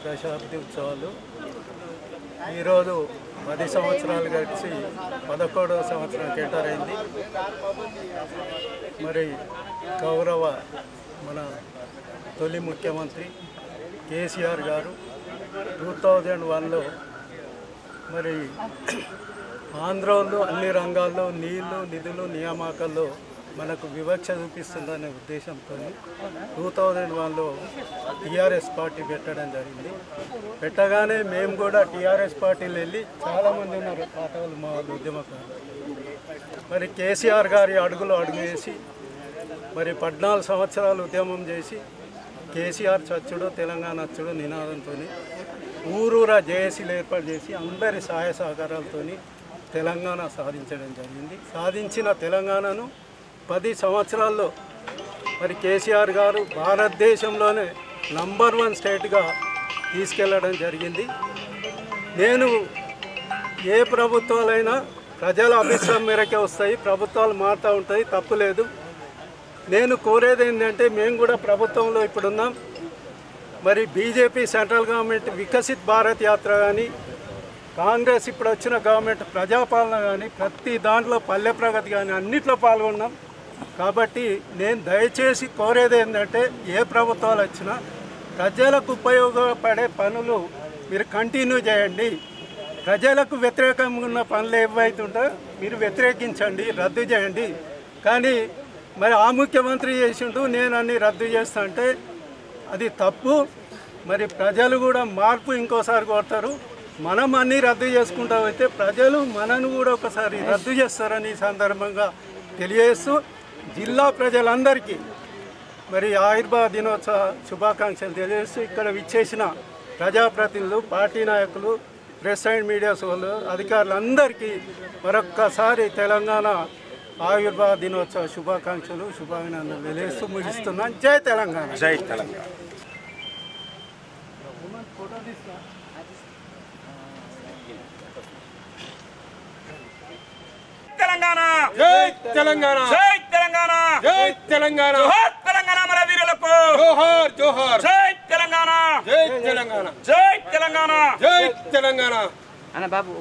దశాబ్ది ఉత్సవాలు ఈరోజు 10 సంవత్సరాలు గడిచి 11వ సంవత్సరానికి ఎంటర్ అయింది. మరి గౌరవ మన తొలి ముఖ్యమంత్రి కేసీఆర్ గారు 2001లో మరి ఆంధ్రలో అన్ని రంగాల్లో నీళ్లు నిధులు నియామకాల్లో మనకు వివక్ష చూపిస్తుందనే ఉద్దేశంతో 2001లో టీఆర్ఎస్ పార్టీ పెట్టడం జరిగింది. పెట్టగానే మేము కూడా టీఆర్ఎస్ పార్టీలు వెళ్ళి చాలామంది ఉన్నారు పాతవాళ్ళు మా ఉద్యమకారులు. మరి కేసీఆర్ గారి అడుగులో అడుగు వేసి మరి 14 సంవత్సరాలు ఉద్యమం చేసి కేసీఆర్ చచ్చుడు తెలంగాణ అచ్చుడు నినాదంతో ఊరూరా జేఏసీలు ఏర్పాటు చేసి అందరి సహాయ సహకారాలతో తెలంగాణ సాధించడం జరిగింది. సాధించిన తెలంగాణను 10 సంవత్సరాల్లో మరి కేసీఆర్ గారు భారతదేశంలోనే నంబర్ 1 స్టేట్గా తీసుకెళ్లడం జరిగింది. నేను ఏ ప్రభుత్వాలైనా ప్రజల అభిప్రాయం మేరకే వస్తాయి, ప్రభుత్వాలు మారుతూ ఉంటాయి, తప్పులేదు. నేను కోరేది ఏంటంటే మేము కూడా ప్రభుత్వంలో ఇప్పుడున్నాం. మరి BJP central government Viksit Bharat యాత్ర కానీ కాంగ్రెస్ ఇప్పుడు వచ్చిన గవర్నమెంట్ ప్రజాపాలన కానీ ప్రతి దాంట్లో పల్లె ప్రగతి కానీ అన్నిట్లో పాల్గొన్నాం. కాబట్టి నేను దయచేసి కోరేది ఏంటంటే ఏ ప్రభుత్వాలు వచ్చినా ప్రజలకు ఉపయోగపడే పనులు మీరు కంటిన్యూ చేయండి. ప్రజలకు వ్యతిరేకంగా ఉన్న పనులు ఏవైతుంటే మీరు వ్యతిరేకించండి, రద్దు చేయండి. కానీ మరి ఆ ముఖ్యమంత్రి చేసిండు నేను అన్ని రద్దు చేస్తా అంటే అది తప్పు. మరి ప్రజలు కూడా మార్పు ఇంకోసారి కోరుతారు. మనం అన్నీ రద్దు చేసుకుంటా అయితే ప్రజలు మనను కూడా ఒకసారి రద్దు చేస్తారని ఈ సందర్భంగా తెలియజేస్తూ జిల్లా ప్రజలందరికీ మరి ఆయుర్వేద దినోత్సవ శుభాకాంక్షలు తెలియజేస్తూ ఇక్కడ విచ్చేసిన ప్రజాప్రతినిధులు, పార్టీ నాయకులు, ప్రెస్ అండ్ మీడియా సోలు, అధికారులందరికీ మరొక్కసారి తెలంగాణ ఆయుర్వేద దినోత్సవ శుభాకాంక్షలు శుభాభినందనలు తెలియజేస్తూ ముగిస్తున్నాను. జై తెలంగాణ. జై తెలంగాణ. తెలంగాణ జై తెలంగాణ జై తెలంగాణ జై తెలంగాణ జోహార్ తెలంగాణ మన వీరులకు జోహార్ జోహార్ జై తెలంగాణ జై తెలంగాణ జై తెలంగాణ జై తెలంగాణ అన్న బాబు